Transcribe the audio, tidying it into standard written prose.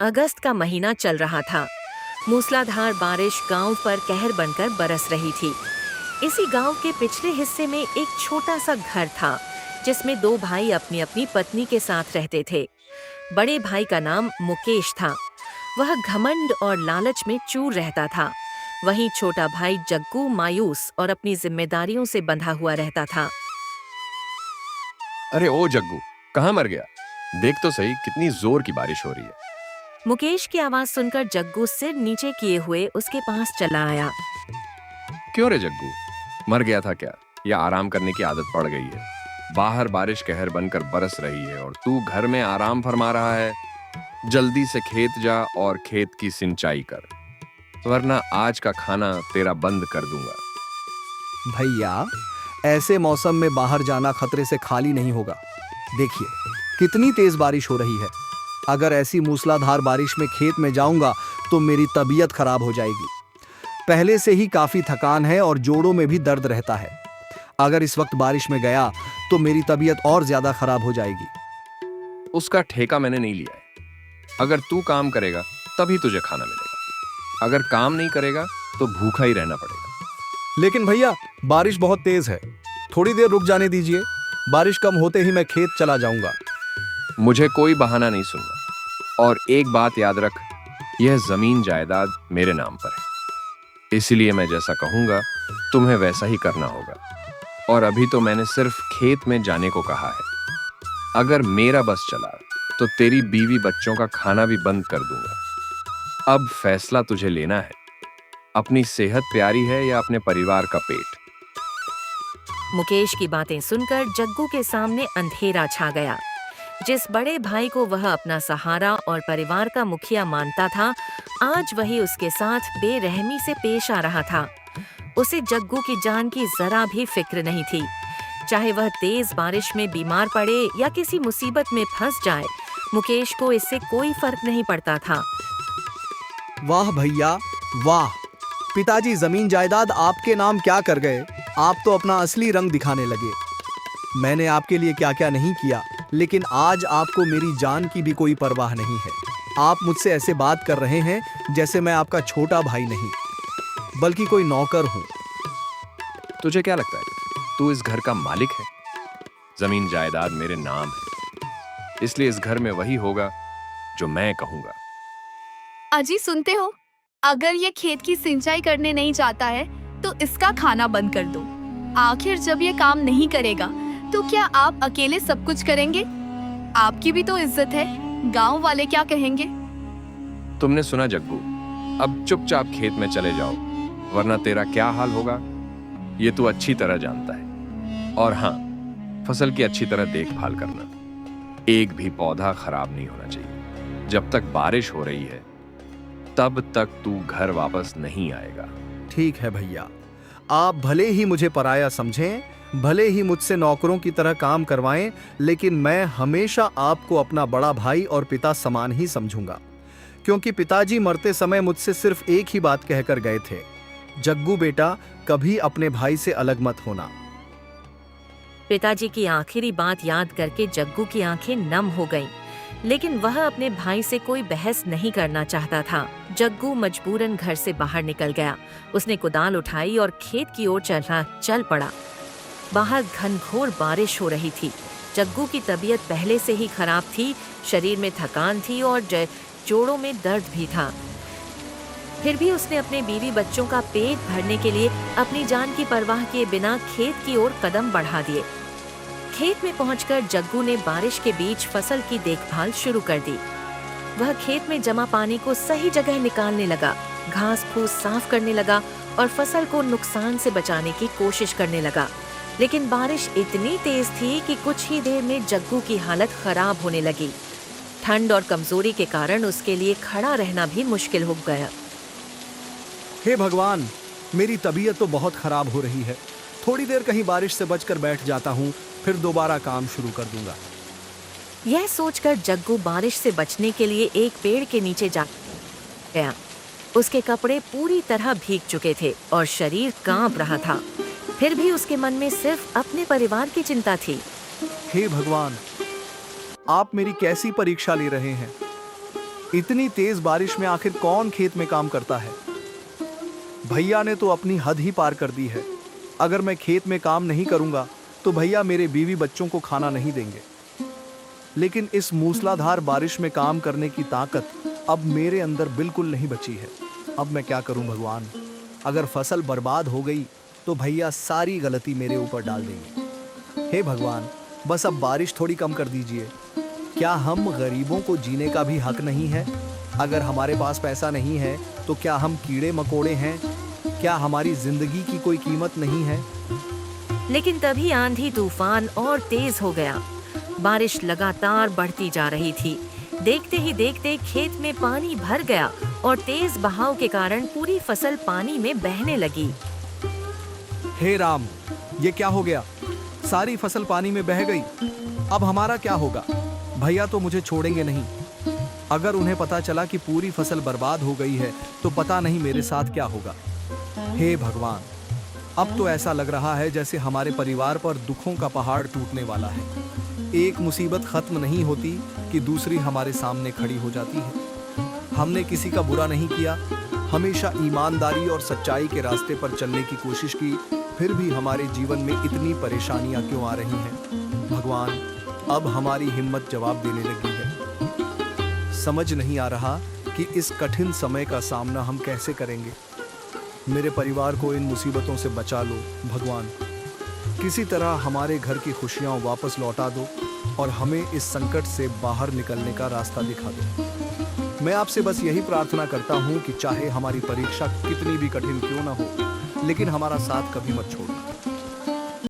अगस्त का महीना चल रहा था। मूसलाधार बारिश गांव पर कहर बनकर बरस रही थी। इसी गांव के पिछले हिस्से में एक छोटा सा घर था, जिसमें दो भाई अपनी अपनी पत्नी के साथ रहते थे। बड़े भाई का नाम मुकेश था। वह घमंड और लालच में चूर रहता था। वहीं छोटा भाई जग्गू मायूस और अपनी जिम्मेदारियों से बंधा हुआ रहता था। अरे ओ जग्गू, कहाँ मर गया? देख तो सही कितनी जोर की बारिश हो रही है। मुकेश की आवाज सुनकर जग्गू सिर नीचे किए हुए उसके पास चला आया। क्यों रे जग्गू, मर गया था क्या या आराम करने की आदत पड़ गई है? बाहर बारिश कहर बनकर बरस रही है और तू घर में आराम फरमा रहा है। जल्दी से खेत जा और खेत की सिंचाई कर, वरना आज का खाना तेरा बंद कर दूंगा। भैया, ऐसे मौसम में बाहर जाना खतरे से खाली नहीं होगा। देखिए कितनी तेज बारिश हो रही है। अगर ऐसी मूसलाधार बारिश में खेत में जाऊंगा तो मेरी तबीयत खराब हो जाएगी। पहले से ही काफी थकान है और जोड़ों में भी दर्द रहता है। अगर इस वक्त बारिश में गया तो मेरी तबीयत और ज्यादा खराब हो जाएगी। उसका ठेका मैंने नहीं लिया है। अगर तू काम करेगा तभी तुझे खाना मिलेगा, अगर काम नहीं करेगा तो भूखा ही रहना पड़ेगा। लेकिन भैया, बारिश बहुत तेज है, थोड़ी देर रुक जाने दीजिए। बारिश कम होते ही मैं खेत चला जाऊंगा। मुझे कोई बहाना नहीं सुनना, और एक बात याद रख, यह जमीन जायदाद मेरे नाम पर है, इसलिए मैं जैसा कहूंगा तुम्हें वैसा ही करना होगा। और अभी तो मैंने सिर्फ खेत में जाने को कहा है। अगर मेरा बस चला तो तेरी बीवी बच्चों का खाना भी बंद कर दूंगा। अब फैसला तुझे लेना है, अपनी सेहत प्यारी है या अपने परिवार का पेट। मुकेश की बातें सुनकर जग्गू के सामने अंधेरा छा गया। जिस बड़े भाई को वह अपना सहारा और परिवार का मुखिया मानता था, आज वही उसके साथ बेरहमी से पेश आ रहा था। उसे जग्गू की जान की जरा भी फिक्र नहीं थी। चाहे वह तेज बारिश में बीमार पड़े या किसी मुसीबत में फंस जाए, मुकेश को इससे कोई फर्क नहीं पड़ता था। वाह भैया वाह, पिताजी जमीन जायदाद आपके नाम क्या कर गए। आप तो अपना असली रंग दिखाने लगे। मैंने आपके लिए क्या क्या नहीं किया, लेकिन आज आपको मेरी जान की भी कोई परवाह नहीं है। आप मुझसे ऐसे बात कर रहे हैं जैसे मैं आपका छोटा भाई नहीं, बल्कि कोई नौकर हूँ। तुझे क्या लगता है तू इस घर का मालिक है? जमीन जायदाद मेरे नाम है, इसलिए इस घर में वही होगा जो मैं कहूंगा। अजी सुनते हो, अगर ये खेत की सिंचाई करने नहीं चाहता है तो इसका खाना बंद कर दो। आखिर जब ये काम नहीं करेगा तो क्या आप अकेले सब कुछ करेंगे? आपकी भी तो इज्जत है, गांव वाले क्या कहेंगे? तुमने सुना जग्गू, अब चुपचाप खेत में चले जाओ, वरना तेरा क्या हाल होगा ये तू अच्छी तरह जानता है। और हाँ, फसल की अच्छी तरह देखभाल करना, एक भी पौधा खराब नहीं होना चाहिए। जब तक बारिश हो रही है तब तक तू घर वापस नहीं आएगा। ठीक है भैया, आप भले ही मुझे पराया समझें, भले ही मुझसे नौकरों की तरह काम करवाएं, लेकिन मैं हमेशा आपको अपना बड़ा भाई और पिता समान ही समझूंगा। क्योंकि पिताजी मरते समय मुझसे सिर्फ एक ही बात कहकर गए थे, जग्गू बेटा, कभी अपने भाई से अलग मत होना। पिताजी की आखिरी बात याद करके जग्गू की आंखें नम हो गईं, लेकिन वह अपने भाई से कोई बहस नहीं करना चाहता था। जग्गू मजबूरन घर से बाहर निकल गया। उसने कुदाल उठाई और खेत की ओर चल पड़ा। बाहर घनघोर बारिश हो रही थी। जग्गू की तबीयत पहले से ही खराब थी, शरीर में थकान थी और जोड़ों में दर्द भी था। फिर भी उसने अपने बीवी बच्चों का पेट भरने के लिए अपनी जान की परवाह किए बिना खेत की ओर कदम बढ़ा दिए। खेत में पहुंचकर जग्गू ने बारिश के बीच फसल की देखभाल शुरू कर दी। वह खेत में जमा पानी को सही जगह निकालने लगा, घास फूस साफ करने लगा और फसल को नुकसान से बचाने की कोशिश करने लगा। लेकिन बारिश इतनी तेज थी कि कुछ ही देर में जग्गू की हालत खराब होने लगी। ठंड और कमजोरी के कारण उसके लिए खड़ा रहना भी मुश्किल हो गया। हे भगवान, मेरी तबीयत तो बहुत खराब हो रही है। थोड़ी देर कहीं बारिश से बचकर बैठ जाता हूँ, फिर दोबारा काम शुरू कर दूंगा। यह सोचकर जग्गू बारिश से बचने के लिए एक पेड़ के नीचे जा गया। उसके कपड़े पूरी तरह भीग चुके थे और शरीर कांप रहा था। फिर भी उसके मन में सिर्फ अपने परिवार की चिंता थी। हे भगवान, आप मेरी कैसी परीक्षा ले रहे हैं? इतनी तेज बारिश में आखिर कौन खेत में काम करता है? भैया ने तो अपनी हद ही पार कर दी है। अगर मैं खेत में काम नहीं करूंगा तो भैया मेरे बीवी बच्चों को खाना नहीं देंगे। लेकिन इस मूसलाधार बारिश में काम करने की ताकत अब मेरे अंदर बिल्कुल नहीं बची है। अब मैं क्या करूं भगवान? अगर फसल बर्बाद हो गई तो भैया सारी गलती मेरे ऊपर डाल देंगे। हे भगवान, बस अब बारिश थोड़ी कम कर दीजिए। क्या हम गरीबों को जीने का भी हक नहीं है? अगर हमारे पास पैसा नहीं है तो क्या हम कीड़े मकोड़े हैं? क्या हमारी जिंदगी की कोई कीमत नहीं है? लेकिन तभी आंधी तूफान और तेज हो गया। बारिश लगातार बढ़ती जा रही थी। देखते ही देखते खेत में पानी भर गया और तेज बहाव के कारण पूरी फसल पानी में बहने लगी। हे राम, ये क्या हो गया? सारी फसल पानी में बह गई। अब हमारा क्या होगा? भैया तो मुझे छोड़ेंगे नहीं। अगर उन्हें पता चला कि पूरी फसल बर्बाद हो गई है तो पता नहीं मेरे साथ क्या होगा। हे भगवान, अब तो ऐसा लग रहा है जैसे हमारे परिवार पर दुखों का पहाड़ टूटने वाला है। एक मुसीबत खत्म नहीं होती कि दूसरी हमारे सामने खड़ी हो जाती है। हमने किसी का बुरा नहीं किया, हमेशा ईमानदारी और सच्चाई के रास्ते पर चलने की कोशिश की, फिर भी हमारे जीवन में इतनी परेशानियां क्यों आ रही हैं? भगवान, अब हमारी हिम्मत जवाब देने लगी है। समझ नहीं आ रहा कि इस कठिन समय का सामना हम कैसे करेंगे। मेरे परिवार को इन मुसीबतों से बचा लो भगवान। किसी तरह हमारे घर की खुशियां वापस लौटा दो और हमें इस संकट से बाहर निकलने का रास्ता दिखा दो। मैं आपसे बस यही प्रार्थना करता हूं कि चाहे हमारी परीक्षा कितनी भी कठिन क्यों ना हो, लेकिन हमारा साथ कभी मत छोड़ना।